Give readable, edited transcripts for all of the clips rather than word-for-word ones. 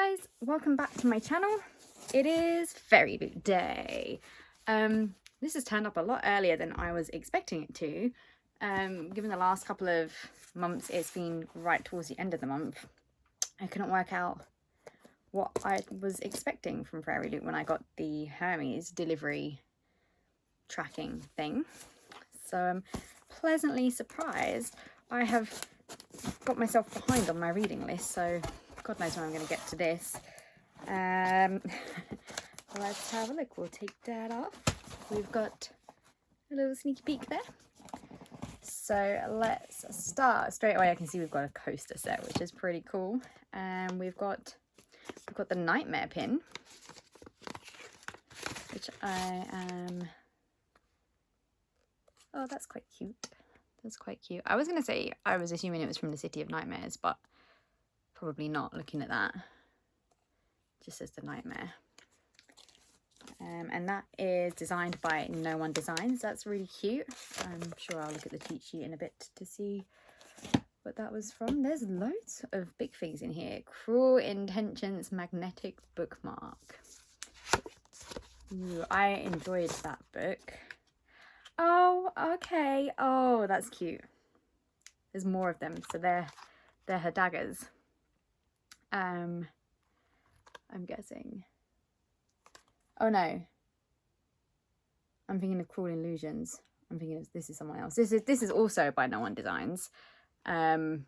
guys, welcome back to my channel. It is FairyLoot day. This has turned up a lot earlier than I was expecting it to. Given the last couple of months, it's been right towards the end of the month. I couldn't work out what I was expecting from FairyLoot when I got the Hermes delivery tracking thing. So I'm pleasantly surprised. I have got myself behind on my reading list, so God knows when I'm going to get to this. Let's have a look. We'll take that off. We've got a little sneaky peek there. So let's start. Straight away I can see we've got a coaster set, which is pretty cool. We've got the Nightmare pin, which I am... Oh, that's quite cute. That's quite cute. I was going to say I was assuming it was from the City of Nightmares, but probably not looking at that. Just says the Nightmare. And that is designed by No One Designs. That's really cute. I'm sure I'll look at the cheat sheet in a bit to see what that was from. There's loads of big things in here. Cruel Intentions magnetic bookmark. Ooh, I enjoyed that book. Oh, okay. Oh, that's cute. There's more of them. So they're her daggers. I'm guessing. Oh no. I'm thinking of Cruel Illusions. I'm thinking of this is someone else. This is also by No One Designs. I don't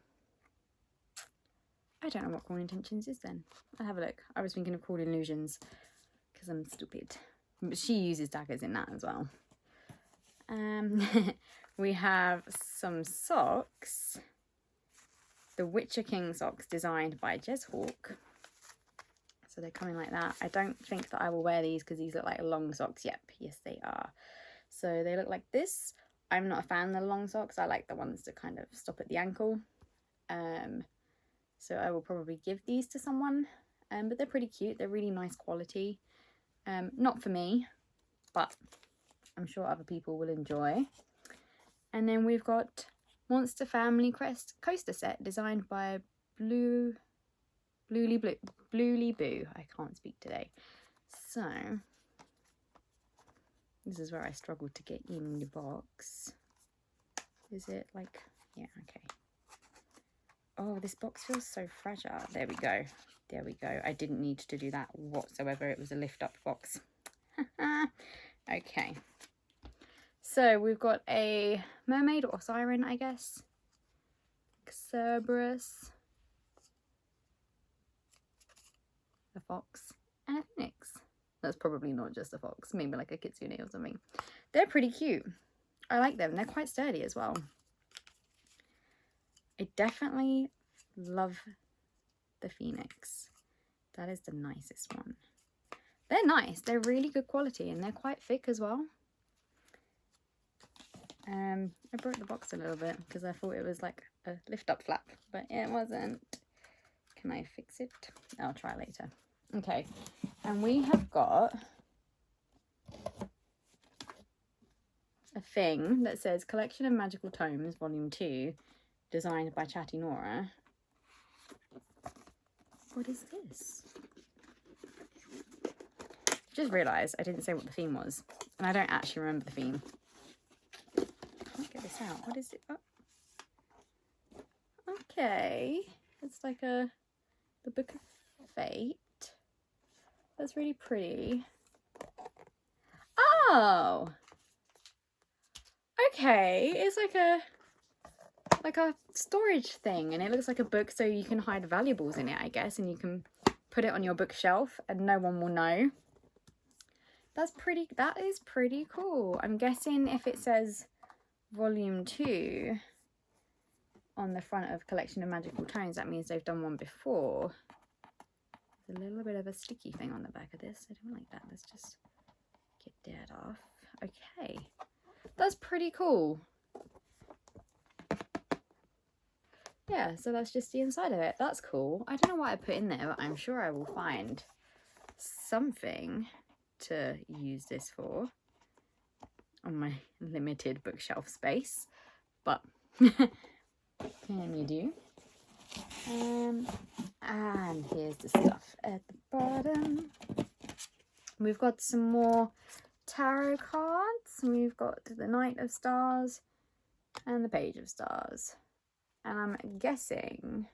know what Cruel Intentions is then. I'll have a look. I was thinking of Cruel Illusions because I'm stupid. But she uses daggers in that as well. We have some socks. The Witcher King socks designed by Jez Hawk. So they're coming like that. I don't think that I will wear these because these look like long socks. Yep, yes they are. So they look like this. I'm not a fan of the long socks. I like the ones that kind of stop at the ankle. So I will probably give these to someone. But they're pretty cute. They're really nice quality. Not for me, but I'm sure other people will enjoy. And then we've got Monster Family Crest coaster set designed by Bluely Boo. I can't speak today. So this is where I struggled to get in the box. Is it like, yeah, okay. Oh, this box feels so fragile. There we go. There we go. I didn't need to do that whatsoever. It was a lift up box. Okay. So we've got a mermaid or siren, I guess. Cerberus. A fox and a phoenix. That's probably not just a fox, maybe like a kitsune or something. They're pretty cute. I like them. They're quite sturdy as well. I definitely love the phoenix. That is the nicest one. They're nice. They're really good quality and they're quite thick as well. I broke the box a little bit because I thought it was like a lift up flap, but it wasn't. Can I fix it? I'll try later. Okay, and we have got a thing that says Collection of Magical Tomes, Volume 2, designed by Chatty Nora. What is this? Just realised I didn't say what the theme was, and I don't actually remember the theme. I can't get this out. What is it? Oh. Okay, it's like the Book of Fate. That's really pretty. Oh, okay. It's like a storage thing, and it looks like a book, so you can hide valuables in it, I guess, and you can put it on your bookshelf, and no one will know. That is pretty cool. I'm guessing if it says Volume 2 on the front of Collection of Magical Tomes, that means they've done one before. There's a little bit of a sticky thing on the back of this. I don't like that. Let's just get that off. Okay. That's pretty cool. Yeah, so that's just the inside of it. That's cool. I don't know what I put in there, but I'm sure I will find something to use this for on my limited bookshelf space. But can you do? And here's the stuff at the bottom. We've got some more tarot cards. We've got the Knight of Stars and the Page of Stars. And I'm guessing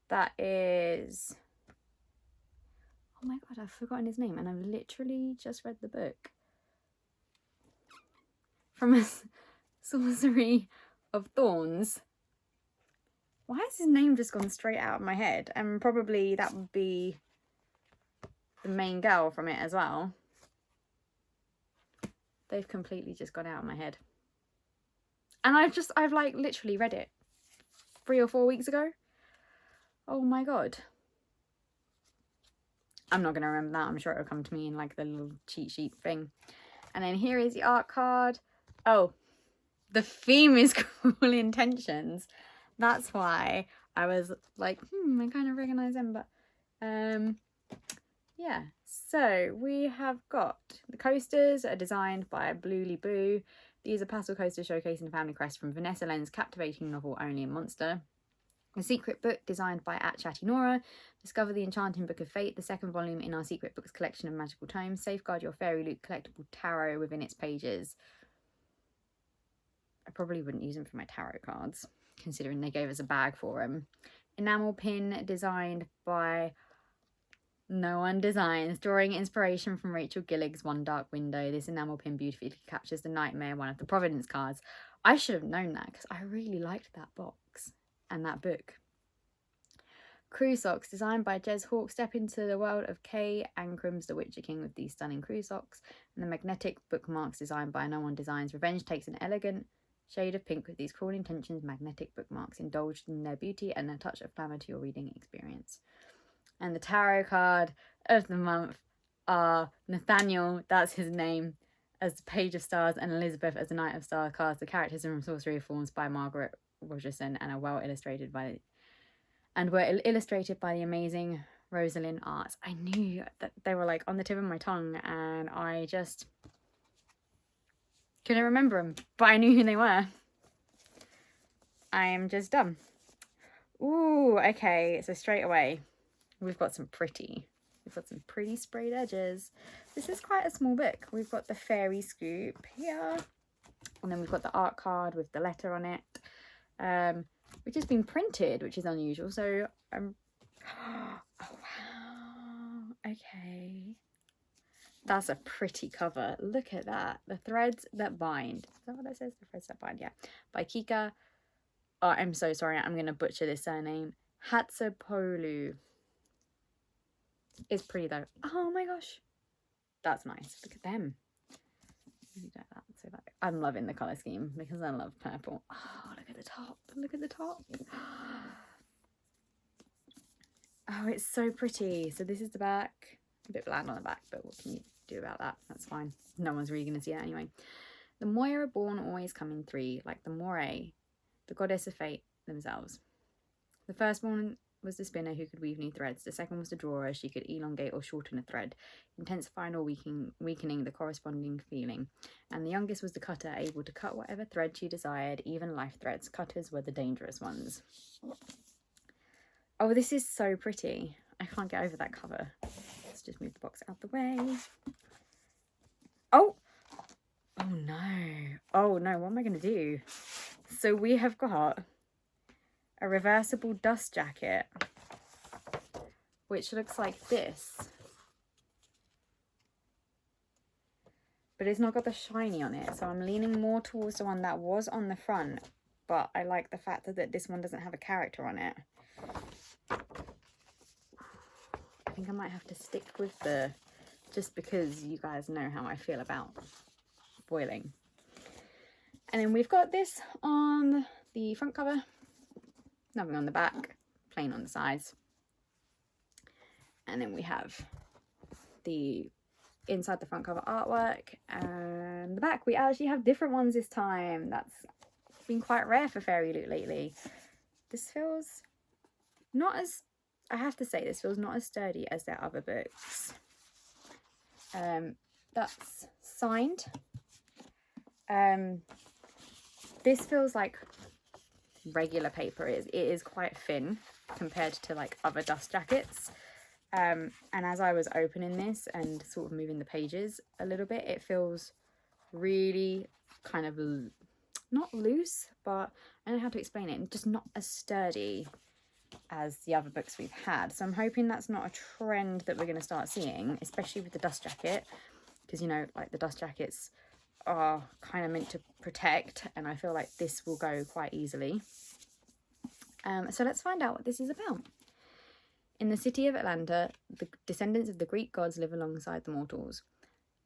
that is... Oh my god, I've forgotten his name and I've literally just read the book. From a Sorcery of Thorns. Why has his name just gone straight out of my head? And probably that would be the main girl from it as well. They've completely just gone out of my head. And I've like literally read it 3 or 4 weeks ago. Oh my god. I'm not going to remember that. I'm sure it'll come to me in like the little cheat sheet thing. And then here is the art card. Oh, the theme is Cruel Intentions. That's why I was like, I kind of recognise them. But yeah. So we have got the coasters are designed by Bluely Boo. These are pastel coasters showcasing the family crest from Vanessa Len's captivating novel Only a Monster. The Secret Book, designed by Chatty Nora. Discover the Enchanting Book of Fate, the second volume in our Secret Books collection of magical tomes. Safeguard your FairyLoot collectible tarot within its pages. I probably wouldn't use them for my tarot cards, considering they gave us a bag for them. Enamel pin, designed by No One Designs, drawing inspiration from Rachel Gillig's One Dark Window. This enamel pin beautifully captures the nightmare, one of the Providence cards. I should have known that because I really liked that box and that book. Crew socks, designed by Jez Hawke. Step into the world of Kay Ancram's The Witcher King with these stunning crew socks. And the magnetic bookmarks, designed by No One Designs. Revenge takes an elegant shade of pink with these Cruel Intentions magnetic bookmarks, indulged in their beauty and a touch of glamour to your reading experience. And the tarot card of the month are Nathaniel, that's his name, as the Page of Stars, and Elizabeth as the Knight of Stars cards. The characters are from Sorcery of Thorns by Margaret Rogerson and are were illustrated by the amazing Rosalind Arts. I knew that they were like on the tip of my tongue and I just couldn't remember them, but I knew who they were. I am just dumb. Ooh, okay, so straight away we've got some pretty sprayed edges. This is quite a small book. We've got the fairy scoop here, and then we've got the art card with the letter on it, which has been printed, which is unusual. So oh wow, okay, that's a pretty cover. Look at that. The Threads That Bind. Is that what that says? The Threads That Bind, yeah. By Kika. Oh, I'm so sorry. I'm going to butcher this surname. Hatsapolu. It's pretty though. Oh my gosh. That's nice. Look at them. I'm loving the colour scheme because I love purple. Oh, look at the top. Look at the top. Oh, it's so pretty. So this is the back. A bit bland on the back, but what can you do about that? That's fine. No one's really going to see it anyway. The Moira born always come in 3, like the Moray, the goddess of fate themselves. The firstborn was the spinner who could weave new threads. The second was the drawer. She could elongate or shorten a thread, intensifying or weakening the corresponding feeling. And the youngest was the cutter, able to cut whatever thread she desired, even life threads. Cutters were the dangerous ones. Oh, this is so pretty. I can't get over that cover. Let's just move the box out the way. Oh! Oh no. Oh no, what am I going to do? So we have got a reversible dust jacket, which looks like this. But it's not got the shiny on it, so I'm leaning more towards the one that was on the front, but I like the fact that this one doesn't have a character on it. I think I might have to stick with the, just because you guys know how I feel about foiling. And then we've got this on the front cover, nothing on the back, plain on the sides. And then we have the inside the front cover artwork, and the back we actually have different ones this time. That's been quite rare for FairyLoot lately. This feels not as, I have to say, this feels not as sturdy as their other books. That's signed. This feels like regular paper is. It is quite thin compared to like other dust jackets. And as I was opening this and sort of moving the pages a little bit, it feels really kind of not loose, but I don't know how to explain it, just not as sturdy as the other books we've had. So I'm hoping that's not a trend that we're going to start seeing, especially with the dust jacket, because, you know, like the dust jackets are kind of meant to protect, and I feel like this will go quite easily. So let's find out what this is about. In the city of Atlanta, the descendants of the Greek gods live alongside the mortals.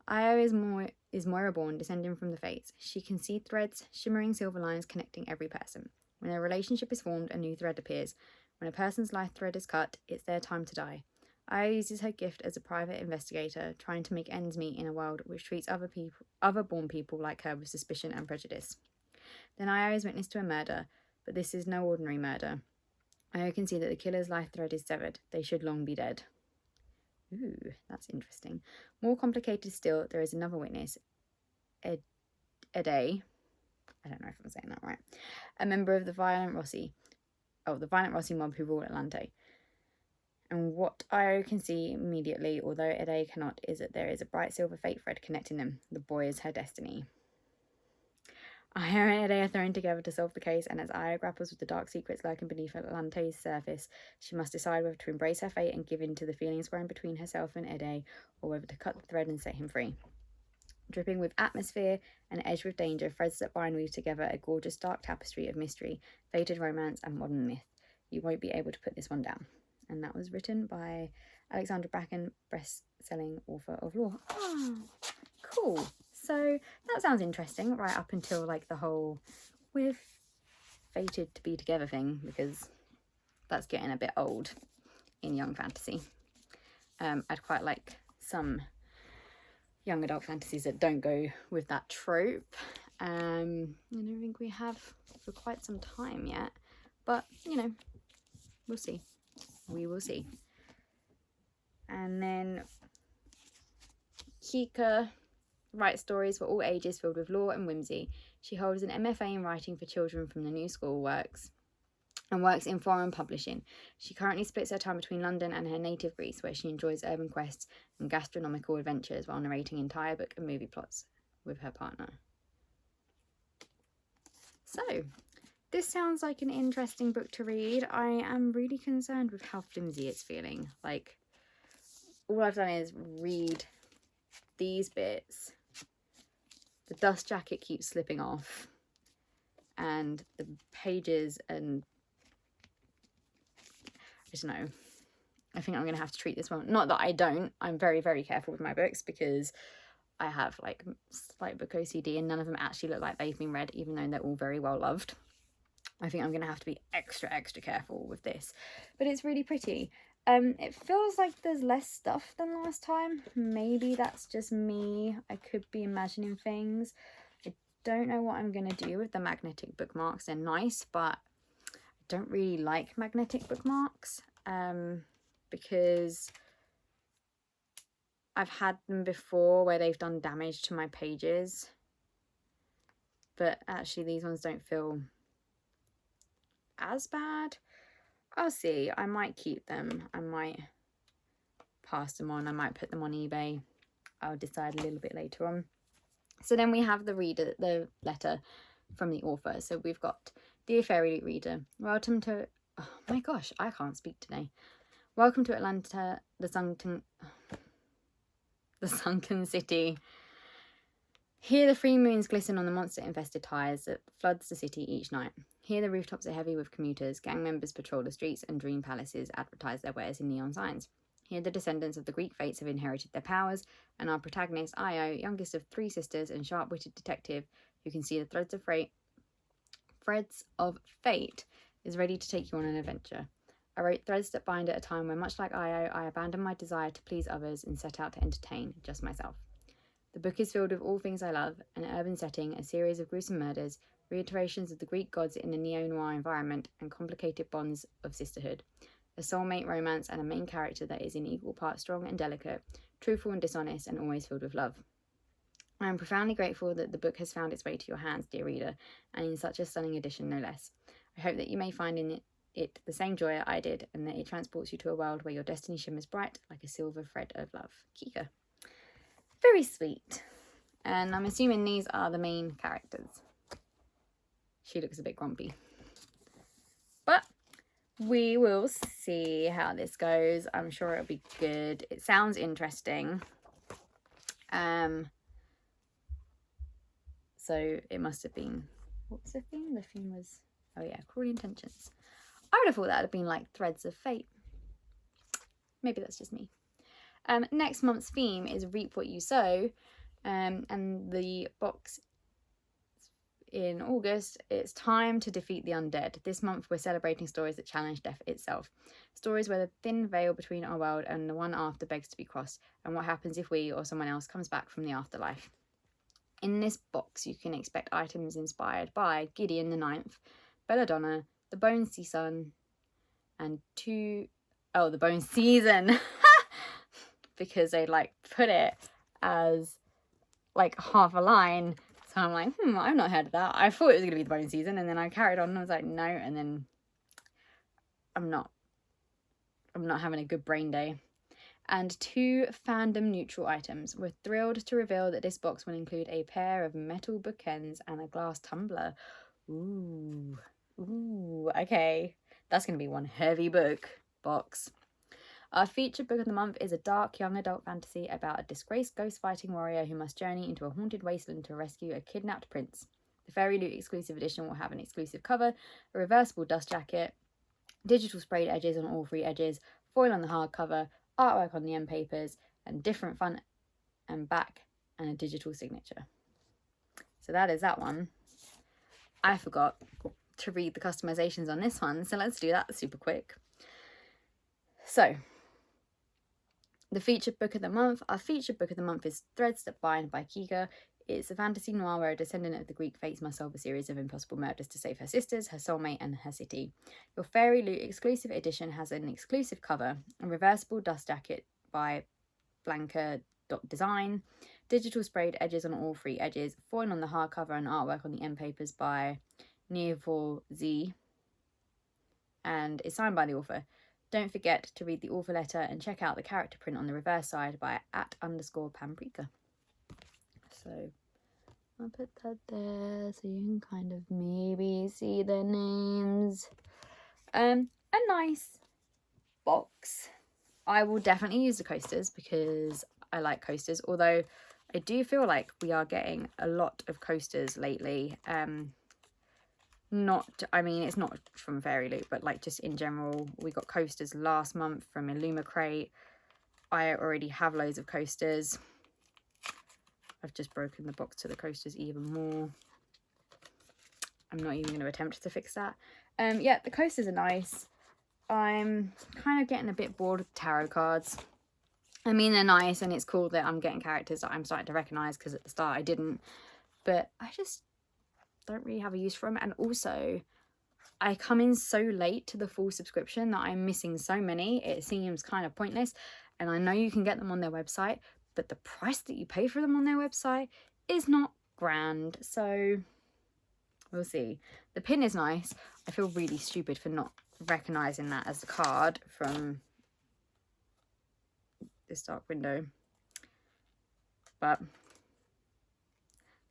Io is Moira-born, descending from the Fates. She can see threads, shimmering silver lines connecting every person. When a relationship is formed, a new thread appears. When a person's life thread is cut, it's their time to die. Io uses her gift as a private investigator, trying to make ends meet in a world which treats other born people like her with suspicion and prejudice. Then Io is witness to a murder, but this is no ordinary murder. Io can see that the killer's life thread is severed. They should long be dead. Ooh, that's interesting. More complicated still, there is another witness, Ede. I don't know if I'm saying that right. A member of the Violent Rossi mob who rule Atlante. And what Io can see immediately, although Ede cannot, is that there is a bright silver fate thread connecting them. The boy is her destiny. Io and Ede are thrown together to solve the case, and as Io grapples with the dark secrets lurking beneath Atlante's surface, she must decide whether to embrace her fate and give in to the feelings growing between herself and Ede, or whether to cut the thread and set him free. Dripping with atmosphere and edged with danger, threads that bind weave together a gorgeous dark tapestry of mystery, fated romance, and modern myth. You won't be able to put this one down. And that was written by Alexandra Bracken, best-selling author of lore. Oh, cool. So that sounds interesting, right up until like the whole we're fated to be together thing, because that's getting a bit old in young fantasy. I'd quite like some young adult fantasies that don't go with that trope. I don't think we have for quite some time yet, but you know, we'll see. We will see. And then Kika writes stories for all ages filled with lore and whimsy. She holds an MFA in writing for children from the New School works in foreign publishing. She currently splits her time between London and her native Greece, where she enjoys urban quests and gastronomical adventures while narrating entire book and movie plots with her partner. So, this sounds like an interesting book to read. I am really concerned with how flimsy it's feeling. Like, all I've done is read these bits. The dust jacket keeps slipping off. And the pages and... I don't know. I think I'm going to have to treat this one... Not that I don't. I'm very, very careful with my books because I have, like, slight book OCD and none of them actually look like they've been read, even though they're all very well loved. I think I'm going to have to be extra, extra careful with this. But it's really pretty. It feels like there's less stuff than last time. Maybe that's just me. I could be imagining things. I don't know what I'm going to do with the magnetic bookmarks. They're nice, but I don't really like magnetic bookmarks. Because I've had them before where they've done damage to my pages. But actually these ones don't feel as bad. I'll see. I might keep them. I might pass them on. I might put them on eBay. I'll decide a little bit later on. So then we have the letter from the author. So we've got, Dear FairyLoot reader, welcome to... Oh my gosh, I can't speak today. Welcome to Atlanta, the sunken city. Here the free moons glisten on the monster-infested tires that floods the city each night. Here the rooftops are heavy with commuters, gang members patrol the streets, and dream palaces advertise their wares in neon signs. Here the descendants of the Greek fates have inherited their powers, and our protagonist, Io, youngest of 3 sisters and sharp-witted detective who can see the threads of fate, is ready to take you on an adventure. I wrote threads that bind at a time when, much like Io, I abandoned my desire to please others and set out to entertain just myself. The book is filled with all things I love, an urban setting, a series of gruesome murders, reiterations of the Greek gods in a neo-noir environment, and complicated bonds of sisterhood. A soulmate romance and a main character that is in equal parts strong and delicate, truthful and dishonest, and always filled with love. I am profoundly grateful that the book has found its way to your hands, dear reader, and in such a stunning edition no less. I hope that you may find in it the same joy that I did, and that it transports you to a world where your destiny shimmers bright like a silver thread of love. Kika. Very sweet. And I'm assuming these are the main characters. She looks a bit grumpy. But we will see how this goes. I'm sure it'll be good. It sounds interesting. So it must have been, what was the theme? The theme was, oh yeah, Cruel Intentions. I would have thought that would have been like Threads of Fate. Maybe that's just me. Next month's theme is Reap What You Sow. And the box in August, it's Time to Defeat the Undead. This month we're celebrating stories that challenge death itself. Stories where the thin veil between our world and the one after begs to be crossed, and what happens if we or someone else comes back from the afterlife. In this box you can expect items inspired by Gideon the Ninth, Belladonna, the Bone Season, and the Bone Season, because they like put it as like half a line. So I'm like, I've not heard of that. I thought it was going to be the Bone Season, and then I carried on and I was like, no, and then I'm not having a good brain day. And 2 fandom neutral items. We're thrilled to reveal that this box will include a pair of metal bookends and a glass tumbler. Ooh, okay. That's going to be one heavy box. Our featured book of the month is a dark young adult fantasy about a disgraced ghost-fighting warrior who must journey into a haunted wasteland to rescue a kidnapped prince. The FairyLoot exclusive edition will have an exclusive cover, a reversible dust jacket, digital sprayed edges on all 3 edges, foil on the hardcover, artwork on the end papers, and different front and back, and a digital signature. So that is that one. I forgot to read the customizations on this one, so let's do that super quick. So, the featured book of the month. Our featured book of the month is Threads That Bind by Kika. It's a fantasy noir where a descendant of the Greek fates must solve a series of impossible murders to save her sisters, her soulmate, and her city. Your FairyLoot exclusive edition has an exclusive cover, a reversible dust jacket by Blanca.design, digital sprayed edges on all 3 edges, foil on the hardcover and artwork on the end papers by Nearfor Z, and is signed by the author. Don't forget to read the author letter and check out the character print on the reverse side by @_Pamprika. So I'll put that there so you can kind of maybe see their names. A nice box. I will definitely use the coasters because I like coasters, although I do feel like we are getting a lot of coasters lately. It's not from FairyLoot, but like just in general, we got coasters last month from Illumicrate. I already have loads of coasters. I've just broken the box to the coasters even more. I'm not even going to attempt to fix that. Yeah, the coasters are nice. I'm kind of getting a bit bored with tarot cards. I mean, they're nice and it's cool that I'm getting characters that I'm starting to recognise, because at the start I didn't. But I just don't really have a use for them. And also, I come in so late to the full subscription that I'm missing so many. It seems kind of pointless. And I know you can get them on their website, but the price that you pay for them on their website is not grand. So we'll see. The pin is nice. I feel really stupid for not recognising that as the card from this dark window. But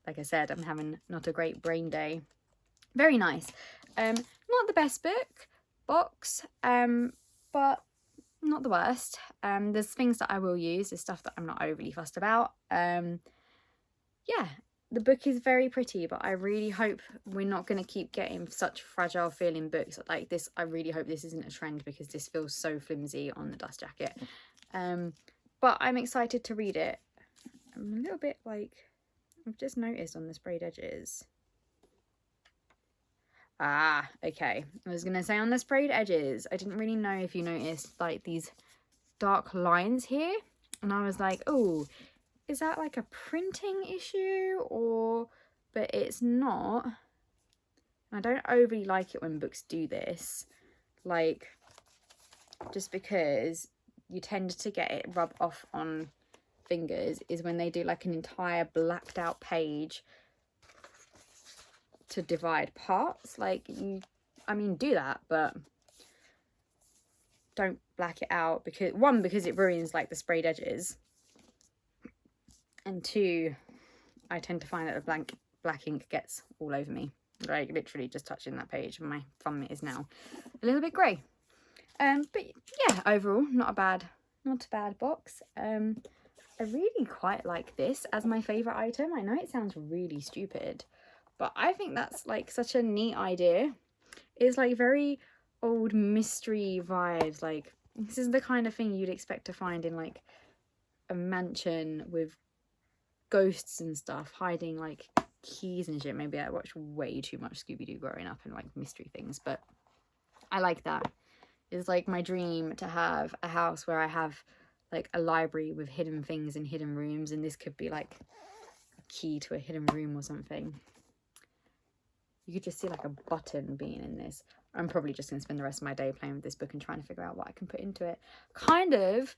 like I said, I'm having not a great brain day. Very nice. Not the best box, but not the worst. There's things that I will use. There's stuff that I'm not overly fussed about. Yeah, the book is very pretty, but I really hope we're not going to keep getting such fragile feeling books like this. I really hope this isn't a trend, because this feels so flimsy on the dust jacket. But I'm excited to read it. I'm a little bit like, I've just noticed on the sprayed edges. Okay. I was going to say on the sprayed edges, I didn't really know if you noticed like these dark lines here. And I was like, oh, is that like a printing issue or... But it's not. I don't overly like it when books do this. Like, just because you tend to get it rub off on fingers is when they do like an entire blacked out page to divide parts. Like, you I mean, do that, but don't black it out, because one, because it ruins like the sprayed edges, and two, I tend to find that the black ink gets all over me. Like literally just touching that page, and my thumb is now a little bit grey. But yeah, overall not a bad box. I really quite like this as my favourite item. I know it sounds really stupid, but I think that's like such a neat idea. It's like very old mystery vibes. Like this is the kind of thing you'd expect to find in like a mansion with ghosts and stuff, hiding like keys and shit. Maybe I watched way too much Scooby-Doo growing up and like mystery things, but I like that. It's like my dream to have a house where I have like a library with hidden things in hidden rooms, and this could be like a key to a hidden room or something. You could just see like a button being in this. I'm probably just going to spend the rest of my day playing with this book and trying to figure out what I can put into it. Kind of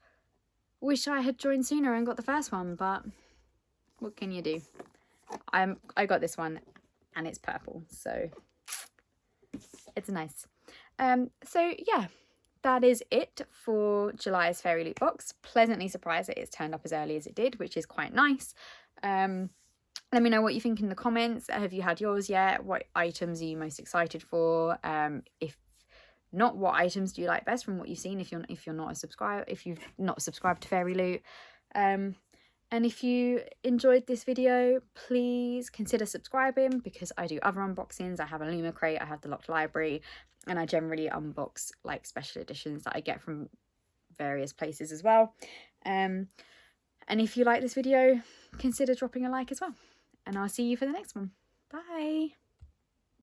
wish I had joined sooner and got the first one, but what can you do? I got this one and it's purple, so it's nice. So yeah, that is it for July's FairyLoot box. Pleasantly surprised that it's turned up as early as it did, which is quite nice. Let me know what you think in the comments. Have you had yours yet? What items are you most excited for? If not, what items do you like best from what you've seen? If you're not if you've not subscribed to FairyLoot, and if you enjoyed this video, please consider subscribing, because I do other unboxings. I have a Luma crate, I have the locked library, and I generally unbox like special editions that I get from various places as well. And if you like this video, consider dropping a like as well. And I'll see you for the next one. Bye.